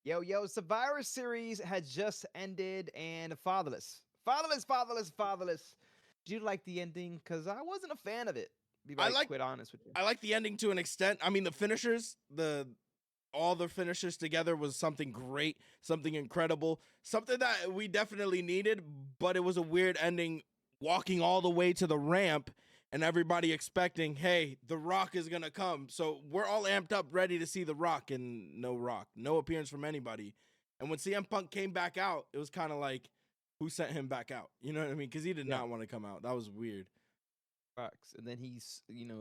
Yo, Survivor Series has just ended and fatherless. Did you like the ending? Because I wasn't a fan of it. Be I like, like quite honest with you. I like the ending to an extent. I mean, the finishers, the all the finishers together was something great, something incredible, something that we definitely needed, but it was a weird ending walking all the way to the ramp and everybody expecting, hey, The Rock is going to come. So we're all amped up ready to see The Rock, and no Rock, no appearance from anybody. And when CM Punk came back out, it was kind of like, who sent him back out? You know what I mean? Because he did Yeah, not want to come out. That was weird. facts. And then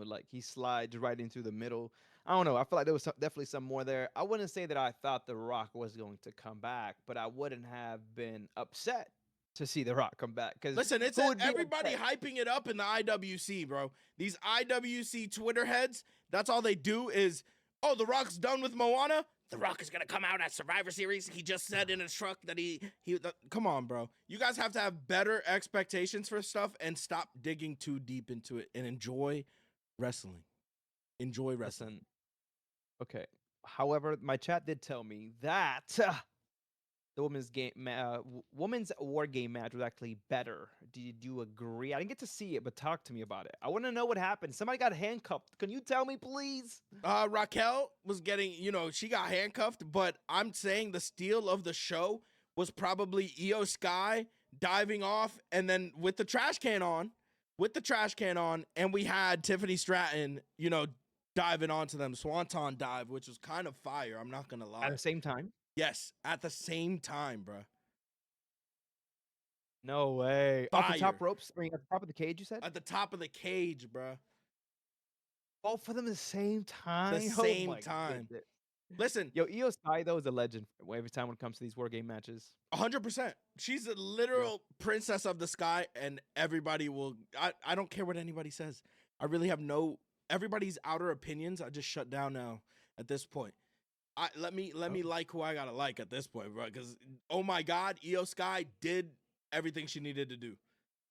like he slides right into the middle. I don't know. I feel like there was definitely some more there. I wouldn't say that I thought The Rock was going to come back, but I wouldn't have been upset to see The Rock come back. Because Listen, it's who would be everybody upset? hyping it up in the IWC, bro. These IWC Twitter heads, that's all they do is, oh, The Rock's done with Moana. The Rock is gonna come out at Survivor Series. He just said in a truck that come on, bro. You guys have to have better expectations for stuff and stop digging too deep into it and enjoy wrestling. Enjoy wrestling. Listen, okay. However, my chat did tell me that the women's war game match was actually better. Did you agree? I didn't get to see it, but talk to me about it. I want to know what happened. Somebody got handcuffed. Can you tell me, please? Raquel was getting, she got handcuffed, but I'm saying the steal of the show was probably Io Sky diving off and then with the trash can on, and we had Tiffany Stratton, diving onto them, swanton dive, which was kind of fire. I'm not gonna At the lie. same time? Yes, at the same time, bro. No way. Off the top Fire ropes, I mean, at the top of the cage, you said? at the top of the cage, bro. Both of them at the same The time? Oh same my time. goodness. Listen, Yo, Io Sky, though, is a legend every time when it comes to these war game matches. 100%. She's a Yeah. literal princess of the sky, and everybody will. I don't care what anybody says. I really have no. Everybody's outer opinions. I just shut down now at this point. Let me Oh, like who I gotta like at this point, bro. Because oh my God, Io Sky did everything she needed to do.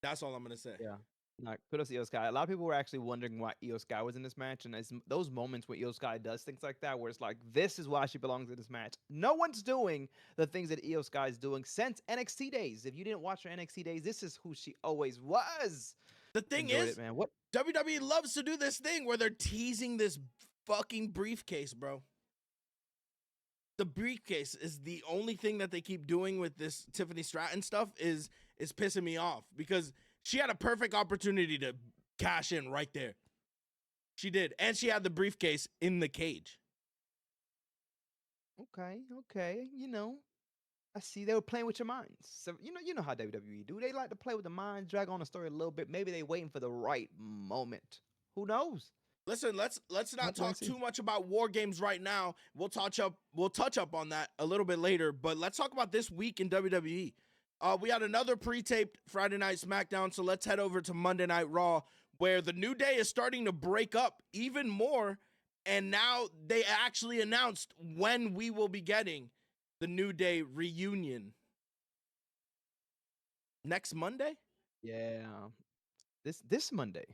That's all I'm gonna say. yeah. Nah, kudos to Io Sky. A lot of people were actually wondering why Io Sky was in this match, and it's those moments where Io Sky does things like that, where it's like, this is why she belongs in this match. No one's doing the things that Io Sky is doing since NXT days. If you didn't watch her NXT days, this is who she always was. The thing Enjoyed it, is, man. What? WWE loves to do this thing where they're teasing this fucking briefcase, bro. The briefcase is the only thing that they keep doing with this Tiffany Stratton stuff is pissing me off because she had a perfect opportunity to cash in right there. She did, and she had the briefcase in the cage. Okay. I see they were playing with your minds. So you know how WWE do. They like to play with the mind, drag on the story a little bit. Maybe they waiting for the right moment. Who knows? Listen, let's We'll not have to wait and talk see. too much about war games right now. We'll touch up on that a little bit later, but let's talk about this week in WWE. We had another pre-taped Friday Night SmackDown, so let's head over to Monday Night Raw, where the New Day is starting to break up even more, and now they actually announced when we will be getting the New Day reunion next Monday. Yeah. This Monday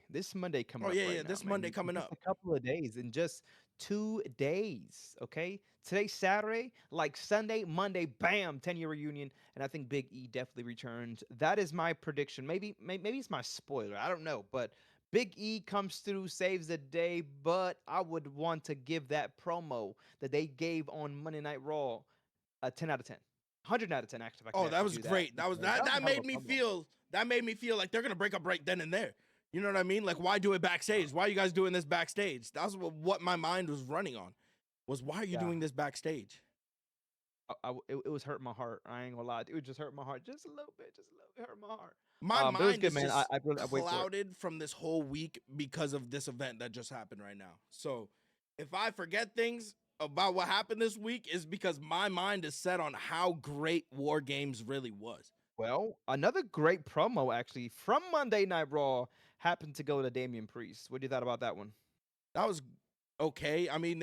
coming Oh up yeah, right yeah, now, this man. Monday In coming just a up. couple of days, in just 2 days. Okay, today's Saturday, like Sunday, Monday, bam, 10-year reunion, and I think Big E definitely returns. That is my prediction. Maybe it's my spoiler. I don't know, but Big E comes through, saves the day. But I would want to give that promo that they gave on Monday Night Raw a 10 out of 10, 100 out of 10. Actually, if I can Oh, that actually was do that, great. That was because that that was a that hell of made a me promo. feel like they're gonna break up right then and there. You know what I mean? Like, why do it backstage? Why are you guys doing this backstage? That was what my mind was running on. Was why are you Yeah. doing this backstage? It was hurting my heart. I ain't gonna lie. It would just hurt my heart just a little bit, hurt my heart. My But it was mind good, is man. just I wait for it. clouded from this whole week because of this event that just happened right now. So if I forget things about what happened this week, is because my mind is set on how great War Games really was. Well, another great promo actually from Monday Night Raw happened to go to Damian Priest. What do you thought about that one? That was okay. I mean,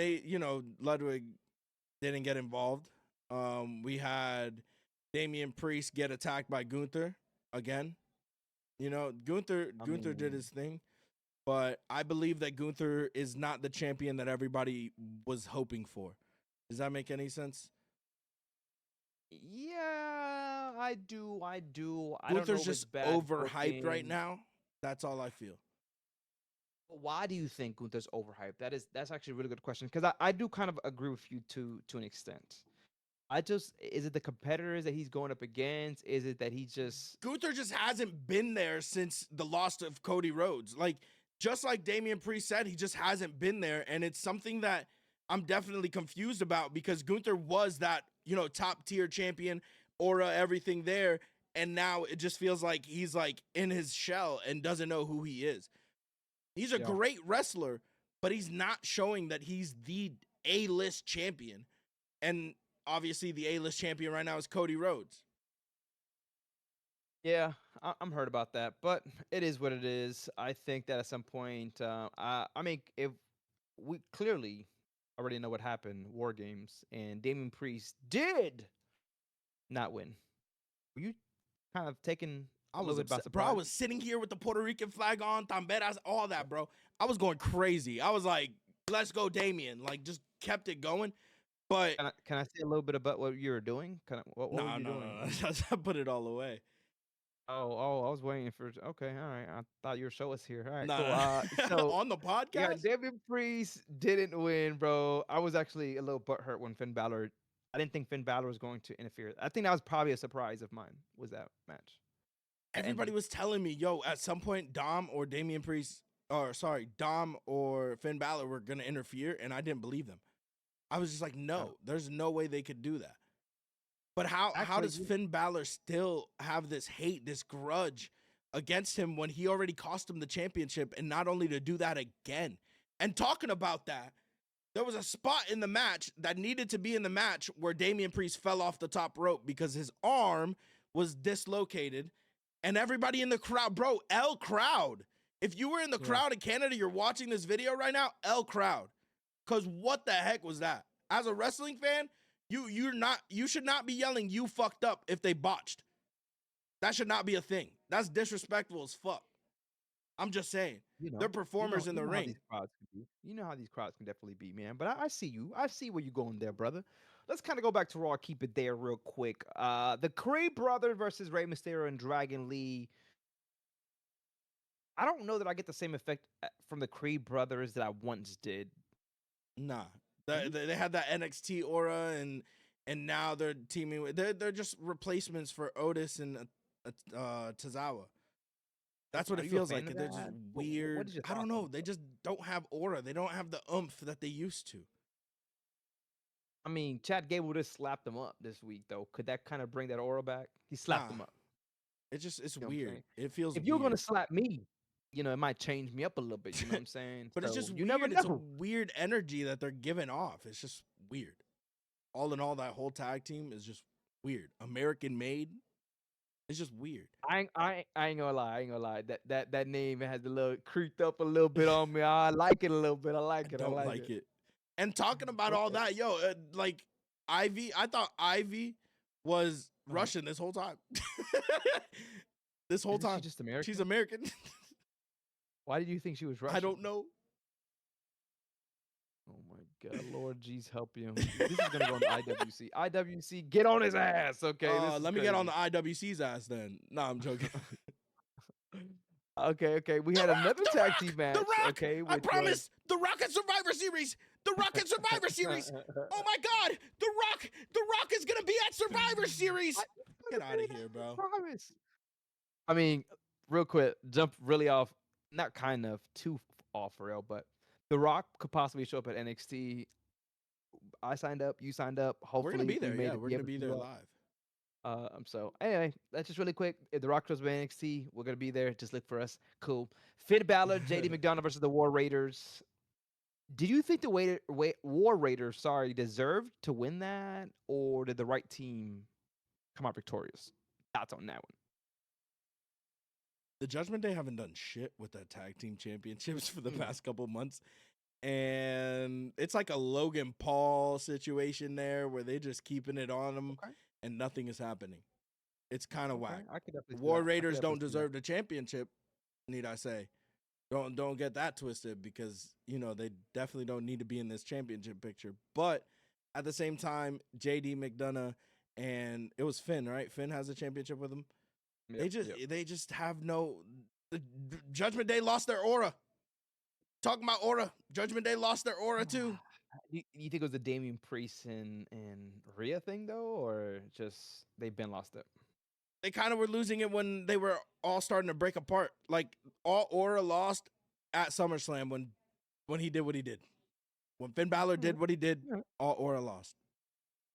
Ludwig didn't get involved. We had Damian Priest get attacked by Gunther again. I Gunther did mean, his thing, but I believe that Gunther is not the champion that everybody was hoping for. Does that make any sense? Yeah, I do. I do. I don't know Gunther's if it's just bad overhyped right booking. now. That's all I feel. But why do you think Gunther's overhyped? That's actually a really good question because I do kind of agree with you to an extent. I just is it the competitors that he's going up against? Is it that he just Gunther just hasn't been there since the loss of Cody Rhodes. Like, just like Damian Priest said, he just hasn't been there. And it's something that I'm definitely confused about because Gunther was that, top tier champion, aura, everything there. And now it just feels like he's like in his shell and doesn't know who he is. He's a yeah great wrestler, but he's not showing that he's the A-list champion. And obviously, the A-list champion right now is Cody Rhodes. yeah I'm hurt about that, but it is what it is. I think that at some point, I mean, if we clearly already know what happened, War Games, and Damian Priest did not win. Were you kind of taken I a was little bit by upset, bro. I surprise? was sitting here with the Puerto Rican flag on, tamberas, all that, bro. I was going crazy. I was like, "Let's go, Damien!" Like, just kept it going. But Can I say a little bit about what you were doing? What were no, you no, doing? no, no. I put it all away. I was waiting for. Okay, all right. I thought you were show us here. All right, No, cool. no. So On the yeah, podcast. Damian Priest didn't win, bro. I was actually a little butthurt when Finn Balor. I didn't think Finn Balor was going to interfere. I think that was probably a surprise of mine. Was that match? That Everybody ending. was telling me, "Yo, at some point, Dom or Damian Priest, or sorry, Dom or Finn Balor were gonna interfere," and I didn't believe them. I was just like, Yeah. "No, there's no way they could do that." But how Actually, does Finn Balor still have this hate, this grudge against him when he already cost him the championship, and not only to do that again? And talking about that, there was a spot in the match that needed to be in the match where Damian Priest fell off the top rope because his arm was dislocated, and everybody in the crowd, bro, L crowd. If you were in the yeah. crowd in Canada, you're watching this video right now, L crowd. Cause what the heck was that? As a wrestling fan, you should not be yelling you fucked up if they botched. That should not be a thing. That's disrespectful as fuck. I'm just saying. You They're know, performers in you the know how these ring. crowds can be. You know how these crowds can definitely be, man. But I see you. I see where you're going there, brother. Let's kind of go back to Raw. Keep it there real quick. The Creed brother versus Rey Mysterio and Dragon Lee. I don't know that I get the same effect from the Creed brothers that I once did. Nah. Do They, you? they had that NXT aura and now they're teaming with they're just replacements for Otis and Tozawa. That's what Are it you a feels like. fan of They're just that? What weird. is your I don't thoughts on know. it, They bro? just don't have aura. They don't have the oomph that they used to. I mean, Chad Gable just slapped them up this week, though. Could that kind of bring that aura back? He slapped Nah. them up. It's You know what I'm weird. saying? It feels If you're gonna weird. slap me, it might change me up a little bit. You know what I'm saying? But it's So just you never weird. It's a know. weird energy that they're giving off. It's just weird. All in all, that whole tag team is just weird. American made. It's just weird. I ain't gonna lie. I ain't gonna lie. That name has a little creeped up a little bit on me. I like it a little bit. I I like it. I don't like like it. it. And talking about all Okay. that, yo, like Ivy, I thought Ivy was Uh-huh. Russian this whole time. This whole Isn't she time. just She's American? American. Why did you think she was I Russian? don't know. Oh my God, Lord Jesus, help him. This is gonna go on the IWC. IWC, get on his ass. Okay, this is Let me get on crazy. the IWC's ass then. Nah, I'm joking. Okay. We The had Rock, another The tag team Rock, The match. Rock. Okay, I which was promise. The Rock at Survivor Series. The Rock at Survivor Series. Oh my God. The Rock is gonna be at Survivor Series. Get out of here, I bro. promise. I mean, real quick, jump really off, not kind of too off for real, but The Rock could possibly show up at NXT. I signed up, you signed up. We're gonna Hopefully, be we there. made Yeah, it we're be gonna able to be there pull up. live. So anyway, that's just really quick. If The Rock shows up at NXT, we're gonna be there. Just look for us. Cool. Finn Balor, JD McDonough versus the War Raiders. Did you think the War Raiders, sorry, deserved to win that, or did the right team come out victorious? Thoughts on that one? The Judgment Day haven't done shit with the tag team championships for the Mm, past couple months. And it's like a Logan Paul situation there where they just keeping it on them okay. and nothing is happening. It's kind of Okay, whack. I could definitely see War that. I could Raiders don't definitely see that. deserve the championship, need I say. Don't get that twisted because, they definitely don't need to be in this championship picture. But at the same time, JD McDonough and it was Finn, right? Finn has the championship with him. Yep, They just have no. Judgment Day lost their aura. Talking about aura, Judgment Day lost their aura too. You think it was the Damian Priest and Rhea thing though, or just they've been lost it? They kind of were losing it when they were all starting to break apart. Like all aura lost at SummerSlam when he did what he did. When Finn Balor did what he did, Alright. all aura lost.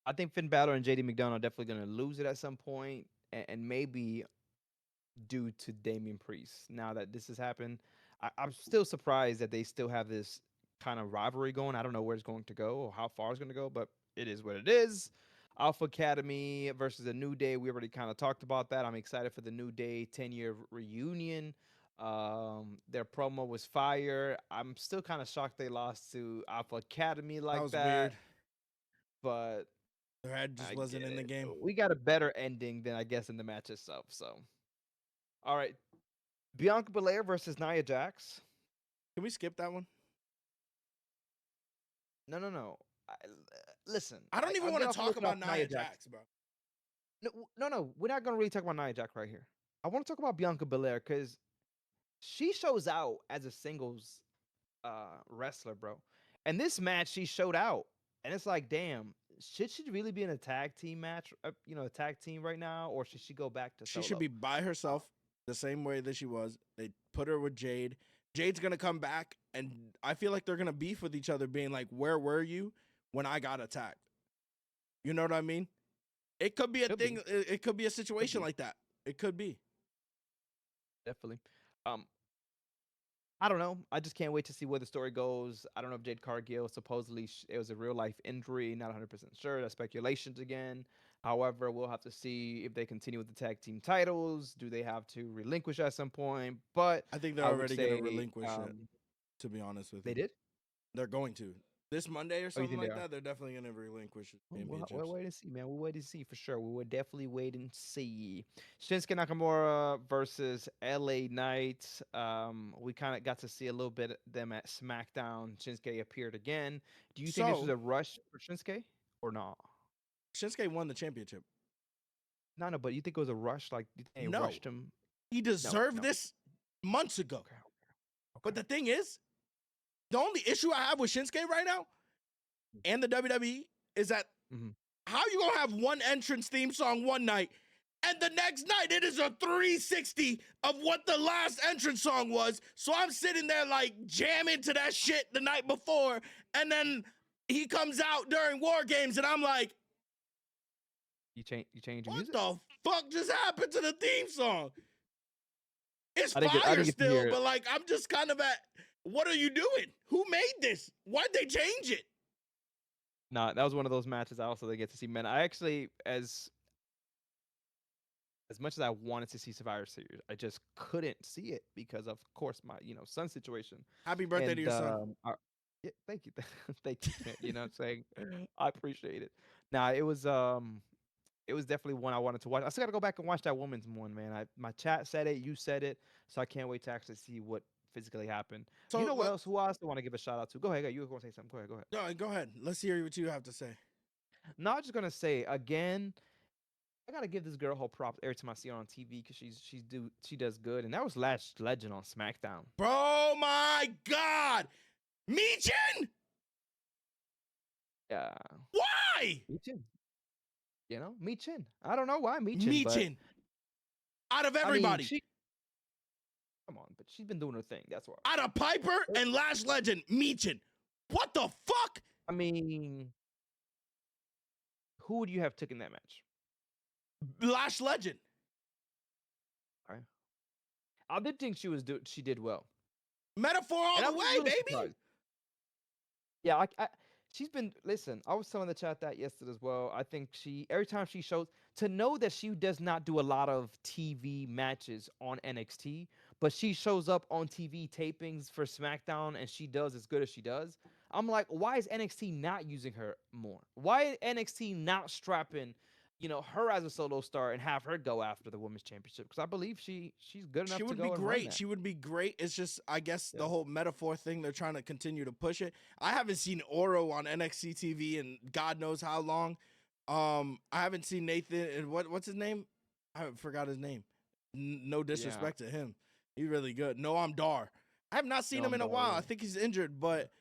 I think Finn Balor and JD McDonough are definitely going to lose it at some point, and maybe due to Damian Priest. Now that this has happened, I'm still surprised that they still have this kind of rivalry going. I don't know where it's going to go or how far it's going to go, but it is what it is. Alpha Academy versus the New Day. We already kind of talked about that. I'm excited for the New Day 10-year reunion. Their promo was fire. I'm still kind of shocked they lost to Alpha Academy like That was that. weird. But Their head just I wasn't get in the it. game. We got a better ending than I guess in the match itself. So, all right, Bianca Belair versus Nia Jax. Can we skip that one? No. Listen, I don't even I'll want get to off talk looking off about Nia Jax, bro. No. We're not gonna really talk about Nia Jax right here. I want to talk about Bianca Belair because she shows out as a singles wrestler, bro. And this match, she showed out, and it's like, damn, should she really be in a tag team match? A tag team right now, or should she go back to She solo? should be by herself the same way that she was. They put her with Jade. Jade's gonna come back, and I feel like they're gonna beef with each other, being like, "Where were you when I got attacked?" You know what I mean? It could be a Could thing. be. It could be a Could situation be. like that. It could be. Definitely. Um, I don't know. I just can't wait to see where the story goes. I don't know if Jade Cargill supposedly it was a real life injury. Not 100% sure. That's speculations again. However, we'll have to see if they continue with the tag team titles. Do they have to relinquish at some point? But I think they're I would already gonna say relinquish it. To be honest with they you, did. they're going to this Monday or Oh, you something think they like are? that. They're definitely gonna relinquish the We'll championships. wait and see, man. We'll wait and see for sure. We will definitely wait and see. Shinsuke Nakamura versus LA Knight. We kind of got to see a little bit of them at SmackDown. Shinsuke appeared again. Do you think this was So a rush for Shinsuke or not? Shinsuke won the championship. No, but you think it was a rush? Like, you think they No, rushed him? he No, deserved no. this months ago. But Okay. the thing is, the only issue I have with Shinsuke right now and the WWE is that Mhm. how you gonna have one entrance theme song one night and the next night it is a 360 of what the last entrance song was. So I'm sitting there like jamming to that shit the night before, and then he comes out during War Games, and I'm like, You change your what music? the fuck just happened to the theme song? It's I think fire you can hear still, it. but like I'm just kind of at, what are you doing? Who made this? Why'd they change it? Nah, that was one of those matches I also didn't get to see. Man, I actually, as much as I wanted to see Survivor Series, I just couldn't see it because of course my son situation. Happy birthday to And your son. yeah, thank you, thank you, man. You know what I'm saying? I appreciate it. Now it was definitely one I wanted to watch. I still got to go back and watch that woman's one, man. My chat said it, you said it, so I can't wait to actually see what physically happened. You So know what else? Who I also want to give a shout out to? Go ahead, you were going to say something. Go ahead. no, go ahead. Let's hear what you have to say. No, I'm just gonna say again. I gotta give this girl her props every time I see her on TV because she does good, and that was Lash Legend on SmackDown. Bro, my God. Michin? Yeah, Why? Michin. Michin. I don't know why Michin, but Michin. Out of I mean, everybody. come on, but she's been doing her thing. That's why. Out of Piper and Lash Legend, Michin. What the fuck? I mean, who would you have taken that match? Lash Legend. Okay. I did think she did well. Metaphor all And I the was way, really baby. surprised. Yeah, she's been. Listen, I was telling the chat that yesterday as well. I think every time she shows, to know that she does not do a lot of TV matches on NXT, but she shows up on TV tapings for SmackDown and she does as good as she does. I'm like, why is NXT not using her more? Why NXT not strapping, her as a solo star and have her go after the women's championship? Because I believe she's good enough She to would be go and run great. that. She would be great. It's just, I guess, Yeah. the whole metaphor thing, they're trying to continue to push it. I haven't seen Oro on NXT TV in God knows how long. I haven't seen Nathan and what's his name? I forgot his name. No Yeah. disrespect to him. He's really good. Noam Dar. I have not seen No, him I'm in a done. while. I Yeah. think he's injured, Yeah. but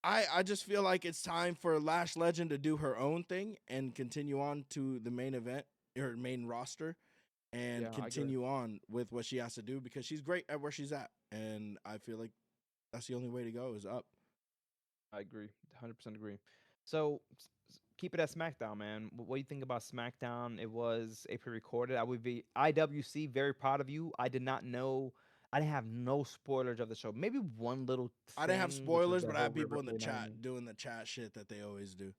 I just feel like it's time for Lash Legend to do her own thing and continue on to the main event or main roster and Yeah, I agree. continue on with what she has to do because she's great at where she's at. And I feel like that's the only way to go is up. I agree. 100% agree. So keep it at SmackDown, man. What do you think about SmackDown? It was a pre-recorded. I would be IWC very proud of you. I did not know. I didn't have no spoilers of the show. Maybe one little I didn't have thing, which was spoilers, the but I whole have people River in the Plate Naomi. chat doing the chat shit that they always do.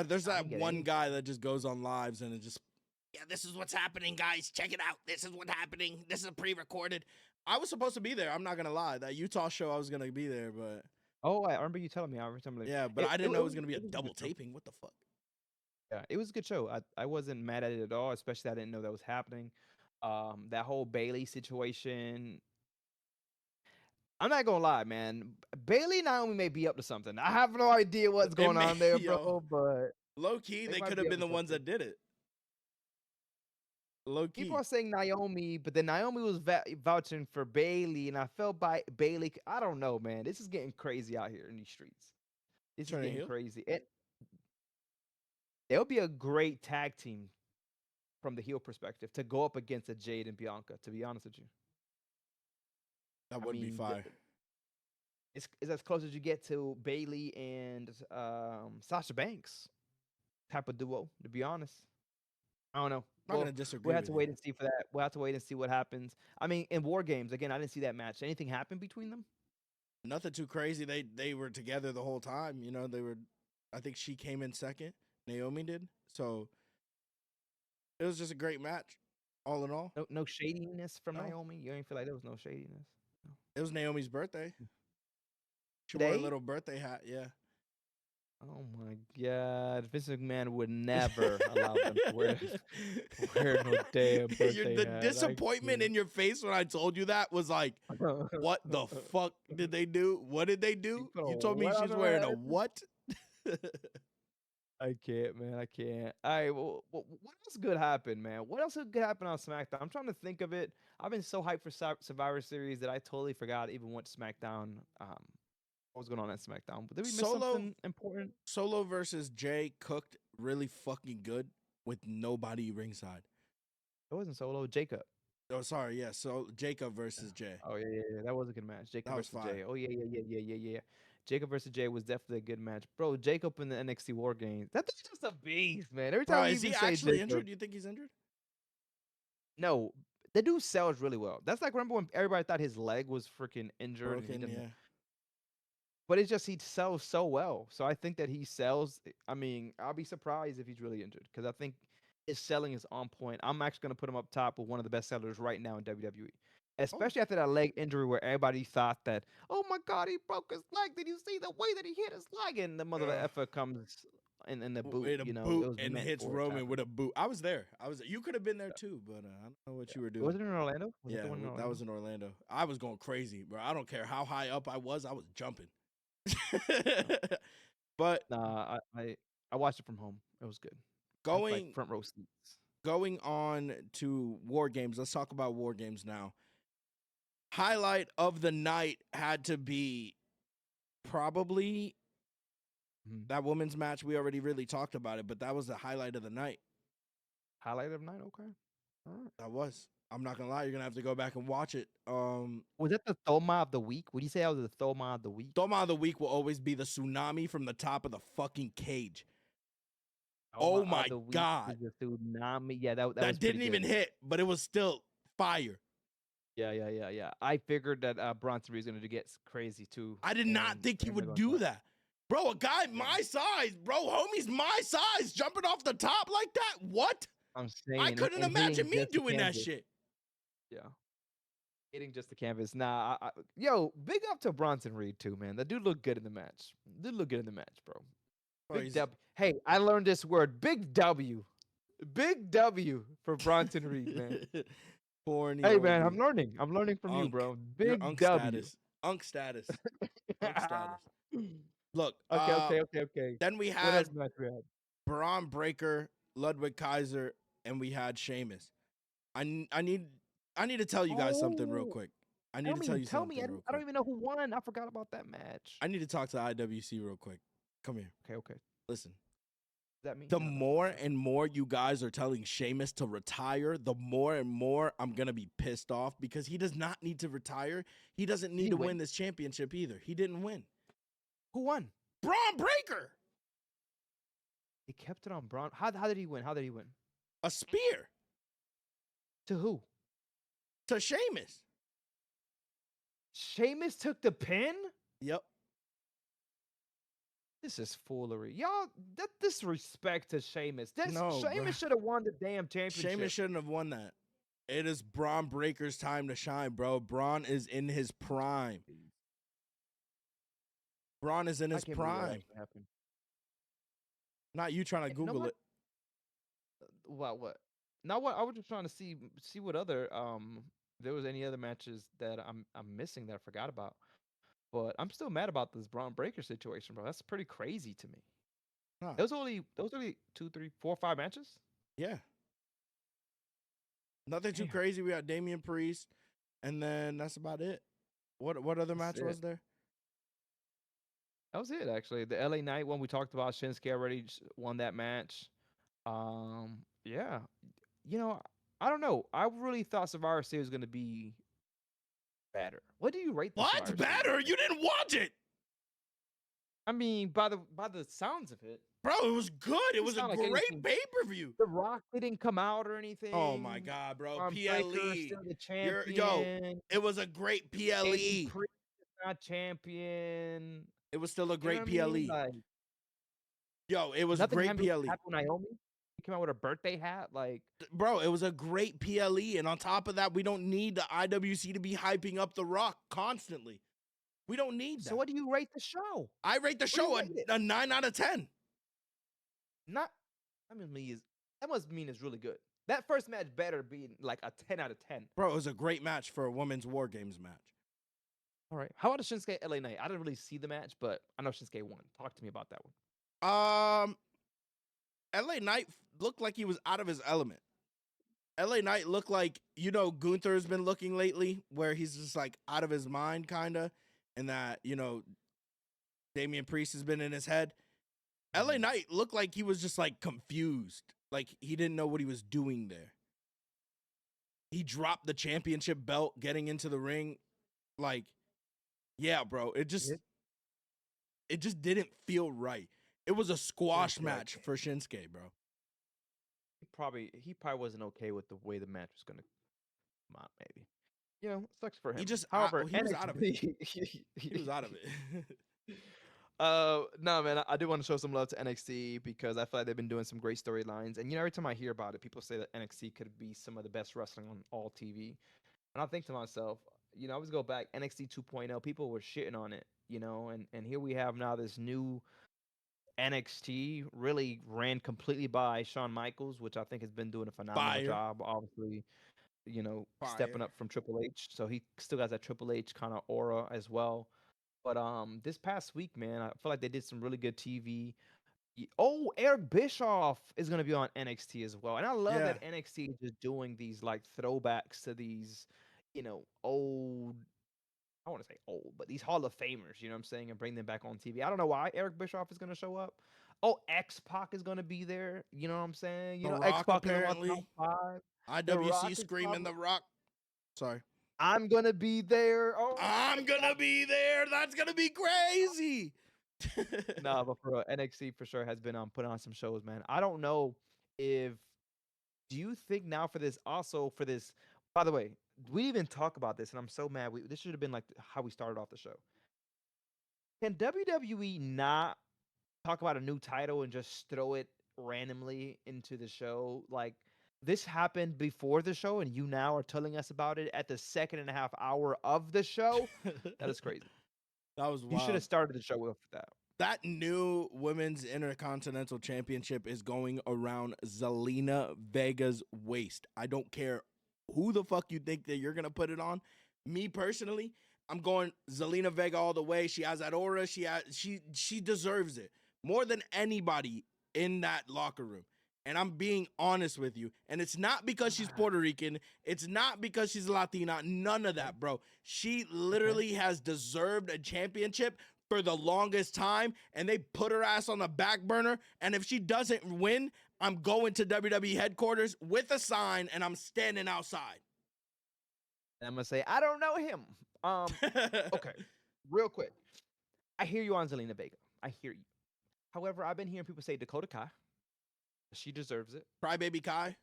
There's I that didn't get one any. guy that just goes on lives and it just, yeah, this is what's happening, guys. Check it out. This is what's happening. This is pre-recorded. I was supposed to be there. I'm not gonna lie. That Utah show, I was gonna be there, but Oh, I remember you telling me. I remember something. yeah, but I didn't know it was gonna be a It was a double good show. taping. What the fuck? Yeah, it was a good show. I wasn't mad at it at all, especially I didn't know that was happening. That whole Bailey situation. I'm not gonna lie, man. Bailey and Naomi may be up to something. I have no idea what's It going may, on there, yo, bro, but low key, they they might could be have up been to the ones something. that did it. Low People key. are saying Naomi, but then Naomi was vouching for Bailey, and I felt by Bailey. I don't know, man. This is getting crazy out here in these streets. This is Turning getting heel. crazy. It would be a great tag team from the heel perspective to go up against a Jade and Bianca. To be honest with you, That I would be mean, fire. it's as close as you get to Bailey and Sasha Banks type of duo. To be honest, I don't know. I'm not gonna Well, we'll disagree have with to you. wait and see for that. We'll have to wait and see what happens. I mean, in War Games again, I didn't see that match. Anything happen between them? Nothing too crazy. They were together the whole time. You know, they were. I think she came in second. Naomi did. So it was just a great match, all in all. No shadiness from No, Naomi. You ain't feel like there was no shadiness. No. it was Naomi's birthday. She wore a Today? little birthday hat. Yeah. Oh my god, Vince McMahon would never allow them to wear wear no damn birthday The hat. I disappointment can't. in your face when I told you that was like, what the fuck did they do? What did they You do? put a You told me what on she's her wearing a head? what? I can't, man. I can't. All right. Well, what else could happen, man? What else could happen on SmackDown? I'm trying to think of it. I've been so hyped for Survivor Series that I totally forgot even what SmackDown. What was going on at SmackDown? But did we miss Solo something important? Solo versus Jay cooked really fucking good with nobody ringside. It wasn't Solo. Jacob. Oh, sorry, yeah. So Jacob Yeah. versus Jay. Oh yeah. That was a good match. Jacob That was versus Jay. fire. Oh yeah. Jacob versus Jay was definitely a good match, bro. Jacob in the NXT War Games. That dude's just a beast, man. Every Bro, time we is he even say actually Jacob, injured? Do you think he's injured? no, the dude sells really well. That's like remember when everybody thought his leg was freaking injured and he Broken, didn't. yeah. But it's just he sells so well. So I think that he sells. I mean, I'll be surprised if he's really injured because I think his selling is on point. I'm actually going to put him up top with one of the best sellers right now in WWE. Oh, Especially after that leg injury where everybody thought that, oh my God, he broke his leg. Did you see the way that he hit his leg? And the mother of the uh, effer comes in the boot. with a You know, it boot was and meant hits for it to Roman happen. with a boot. I was there. I was. You could have been there Yeah. too, but I don't know what Yeah. you were Was doing. it in Orlando? Was that the Yeah, one in that was Orlando? in Orlando. I was going crazy, bro. I don't care how high up I was jumping. No. But Nah, I watched it from home. It was good. I had like going front row seats. going on to War Games, let's talk about War Games now. Highlight of the night had to be probably Mhm. that women's match. We already really talked about it, but that was the highlight of the night. Highlight of night. Okay. All right. That was. I'm not gonna lie, you're gonna have to go back and watch it. Was that the Thoma of the week? Would you say that was the Thoma of the week? Toma of the week will always be the tsunami from the top of the fucking cage. Thoma Oh of my the week is god. the tsunami. Yeah, that That was pretty didn't even good. hit, but it was still fire. Yeah. I figured that Bronson was gonna get crazy too, I did not and think he ended up would going do top. that. Bro, a guy Yeah, my size, bro, homie's my size, jumping off the top like that? What? I'm I saying, couldn't and imagine hitting me just the doing that canvas. shit. Yeah, hitting just the canvas. Nah, yo, big up to Bronson Reed too, man. That dude looked good in the match. Dude looked good in the match, bro. Bro, Big he's W. Hey, I learned this word. Big W. Big W for Bronson Reed, man. corny Hey, man, I'm oldie. learning. I'm learning from you, Unk. bro. You're Big unk W. status. Unk status. Unk status. Look, Okay. then we What else had match we had? Braun Breaker, Ludwig Kaiser, and we had Sheamus. I need to tell you guys something real Oh, quiy. I need to tell you tell me. something real I don't quick. even know who won. I forgot about that match. I need to talk to IWC real quick. Come here. Okay. Listen. Is that me? The No, more and more you guys are telling Sheamus to retire, the more and more I'm going to be pissed off because he does not need to retire. He doesn't need to win this championship either. He didn't win. Who won? Braun Breaker. He kept it on Braun. How did he win? A spear To who? to Sheamus. Sheamus took the pin? Yep. This is foolery. Y'all, that disrespect to Sheamus. No, Sheamus should have won the damn championship. Sheamus shouldn't have won that. It is Braun Breaker's time to shine, bro. Braun is in his prime. Braun is in his prime. Not you trying to Google it. What? Now what? I was just trying to see what other if there was any other matches that I'm missing that I forgot about. But I'm still mad about this Braun Breaker situation, bro. That's pretty crazy to me. Huh. Those only 2, 3, 4, 5 matches? Yeah. Nothing too crazy. We got Damian Priest, and then that's about it. What other match was there? That was it, actually. The LA Knight one we talked about. Shinsuke already won that match. Yeah. You know, I don't know. I really thought Survivor Series was going to be better. What do you rate the What's better? You didn't watch it. I mean, by the sounds of it. Bro, it was good. It was a great pay-per-view. The Rock didn't come out or anything. Oh my God, bro. PLE. Still the champion. It was a great PLE. Not champion. It was still a great PLE. Like, it was a great PLE. Naomi came out with a birthday hat. Like, bro, it was a great PLE. And on top of that, we don't need the IWC to be hyping up The Rock constantly. We don't need that. So what do you rate the show? I rate the show a 9 out of 10. That must mean it's really good. That first match better be like a 10 out of 10. Bro, it was a great match for a women's War Games match. All right. How about the Shinsuke LA Knight? I didn't really see the match, but I know Shinsuke won. Talk to me about that one. LA Knight looked like he was out of his element. LA Knight looked like, Gunther's been looking lately, where he's just like out of his mind, kind of. And that, Damian Priest has been in his head. LA Knight looked like he was just like confused. Like he didn't know what he was doing there. He dropped the championship belt getting into the ring. Like, yeah, bro. It just didn't feel right. It was a squash match for Shinsuke, bro. He probably wasn't okay with the way the match was gonna come out, maybe. Sucks for him. He just, however, he was out of it. He was out of it. No, man, I do want to show some love to NXT because I feel like they've been doing some great storylines. And every time I hear about it, people say that NXT could be some of the best wrestling on all TV. And I think to myself, I always go back, NXT 2.0, people were shitting on it, and here we have now this new NXT really ran completely by Shawn Michaels, which I think has been doing a phenomenal job, obviously, stepping up from Triple H. So he still has that Triple H kind of aura as well. But this past week, man, I feel like they did some really good TV. Oh, Eric Bischoff is going to be on NXT as well. And I love that NXT is just doing these like throwbacks to these, old, I want to say old, but these Hall of Famers, you know what I'm saying, and bring them back on TV. I don't know why Eric Bischoff is going to show up. Oh, X-Pac is going to be there. You know what I'm saying? X-Pac apparently. IWC screaming The Rock. Sorry. I'm going to be there. Oh, I'm going to be there. That's going to be crazy. No, but for NXT for sure has been putting on some shows, man. I don't know do you think now for this, by the way, we didn't even talk about this, and I'm so mad. This should have been like how we started off the show. Can WWE not talk about a new title and just throw it randomly into the show? Like, this happened before the show, and you now are telling us about it at the 2.5 hour of the show? That is crazy. That was wild. You should have started the show with that. That new Women's Intercontinental Championship is going around Zelina Vega's waist. I don't care who the fuck you think that you're going to put it on. Me personally, I'm going Zelina Vega all the way. She has that aura. She deserves it more than anybody in that locker room. And I'm being honest with you. And it's not because she's Puerto Rican. It's not because she's Latina. None of that, bro. She literally has deserved a championship for the longest time. And they put her ass on the back burner. And if she doesn't win, I'm going to WWE headquarters with a sign and I'm standing outside. And I'm going to say, I don't know him. Okay, real quick. I hear you on Zelina Vega. I hear you. However, I've been hearing people say Dakota Kai. She deserves it. Crybaby Kai.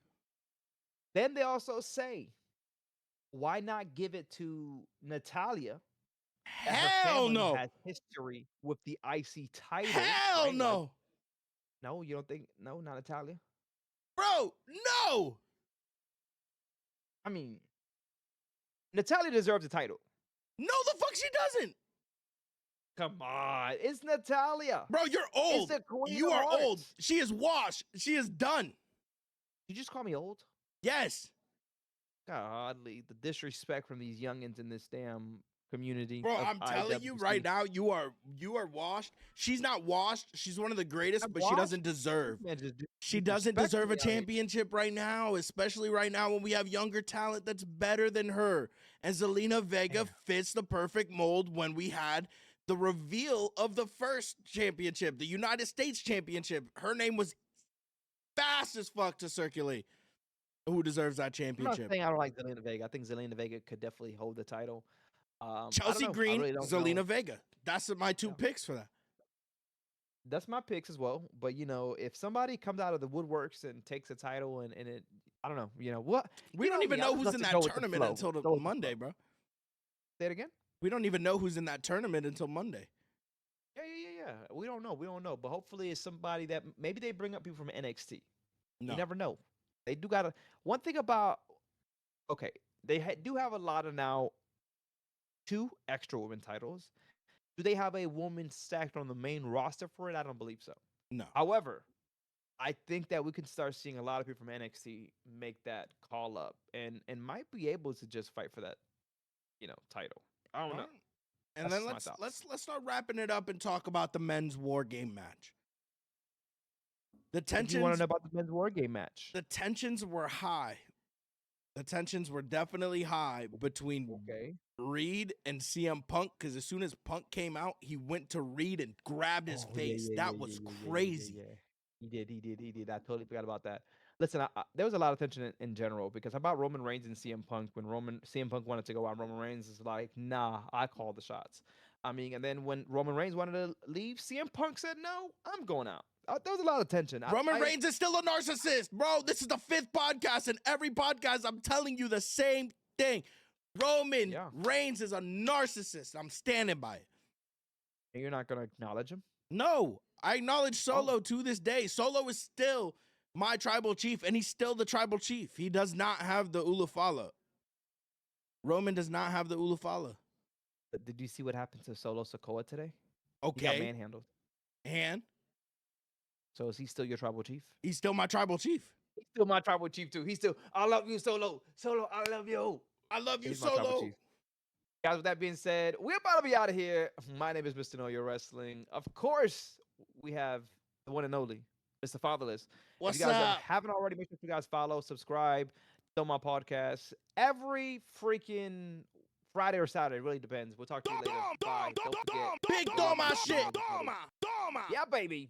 Then they also say, why not give it to Natalia? Hell no. Has history with the IC title. Hell right? no. Like, no, you don't think? No, not Natalia. Bro, no. I mean, Natalia deserves the title. No, the fuck she doesn't. Come on, it's Natalia. Bro, you're old. It's the Queen you of are Hearts. old. She is washed. She is done. You just call me old? Yes. Godly, the disrespect from these youngins in this damn community. Bro, I'm telling you right now, you are washed. She's not washed. She's one of the greatest, but she doesn't deserve. She doesn't deserve a championship right now, especially right now when we have younger talent that's better than her. And Zelina Vega fits the perfect mold when we had the reveal of the first championship, the United States Championship. Her name was fast as fuck to circulate. Who deserves that championship? I'm not saying I don't like Zelina Vega. I think Zelina Vega could definitely hold the title. Chelsea Green, Zelina Vega. That's my two picks for that. That's my picks as well. But, you know, if somebody comes out of the woodworks and takes a title and it, I don't know, you know, what? We don't even know who's in that tournament until the Monday, bro. Say it again? We don't even know who's in that tournament until Monday. Yeah. We don't know. But hopefully it's somebody that maybe they bring up people from NXT. No. You never know. They do got one thing about, okay, they do have a lot of now 2 extra women titles. Do they have a woman stacked on the main roster for it? I don't believe so. No. However, I think that we can start seeing a lot of people from NXT make that call up and might be able to just fight for that, you know, title. I don't know. And then let's start wrapping it up and talk about the men's war game match. The tensions. You want to know about the men's war game match? The tensions were high. The tensions were definitely high between Reed and CM Punk, because as soon as Punk came out, he went to Reed and grabbed his face. That was crazy. He did. I totally forgot about that. Listen, there was a lot of tension in general because about Roman Reigns and CM Punk. When CM Punk wanted to go out, Roman Reigns is like, nah, I call the shots. I mean, and then when Roman Reigns wanted to leave, CM Punk said, no, I'm going out. There was a lot of tension. Roman Reigns is still a narcissist, bro. This is the 5th podcast, and every podcast I'm telling you the same thing. Roman Reigns is a narcissist. I'm standing by it. And you're not going to acknowledge him? No, I acknowledge Solo to this day. Solo is still my tribal chief, and he's still the tribal chief. He does not have the Ulufala. Roman does not have the Ulufala. But did you see what happened to Solo Sikoa today? Okay. He got manhandled. And? So is he still your tribal chief? He's still my tribal chief. He's still my tribal chief, too. He's still, I love you, Solo. Solo, I love you. I love you, Solo. Guys, with that being said, we're about to be out of here. My name is Mr. Know Your Wrestling. Of course, we have the one and only Mr. Fatherless. What's if you guys up? Haven't already, make sure you guys follow, subscribe, Toma podcast every freaking Friday or Saturday. It really depends. We'll talk to you later. Bye. Don't forget. Big Toma shit. Yeah, baby.